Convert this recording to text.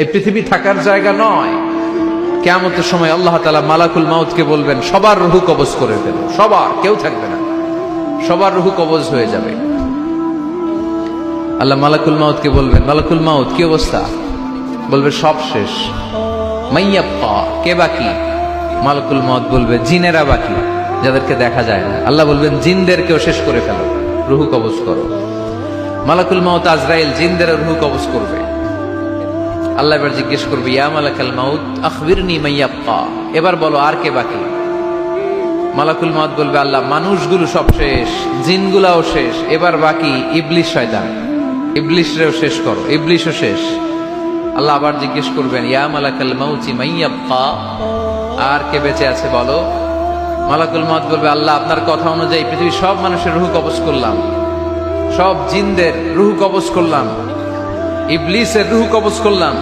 এই পৃথিবী থাকার জায়গা নয়। কিয়ামতের সময় আল্লাহ তাআলা মালাকুল মাউতকে বলবেন, সবার রূহ কবজ করে ফেলো, সবার, কেউ থাকবে না, সবার রূহ কবজ হয়ে যাবে। আল্লাহ মালাকুল মাউতকে বলবেন, মালাকুল মাউত কি অবস্থা? বলবে সব শেষ। মাইয়াবকা, কে বাকি? মালাকুল মাউত বলবে জিনেরা বাকি, যাদেরকে দেখা যায় না। আল্লাহ বলবেন জিনদেরকেও শেষ করে ফেলো, রূহ কবজ করো। মালাকুল মাউত আজরাইল জিনদের রূহ কবজ করবে। আল্লাহ এবার জিজ্ঞেস করবে, ইয়া মালাকাল মাউত আখবিরনি মাইয়াবকা, এবার বলো আর কে বাকি? মালাকুল মাউত বলবে, আল্লাহ মানুষগুলো সব শেষ, জিনগুলাও শেষ, এবার বাকি ইবলিস শয়তান, ইবলিসরেও শেষ করো, ইবলিসও শেষ। আল্লাহ আবার জিজ্ঞেস করবেন, ইয়া মালাকাল মাউতি মাইয়াবকা, আর কে বেঁচে আছে বলো। মালাকুল মাউত বলবে, আল্লাহ আপনার কথা অনুযায়ী পৃথিবীর সব মানুষের রূহ কবজ করলাম, সব জিনদের রূহ কবজ করলাম, ইবলিসের রূহ কবজ করলাম,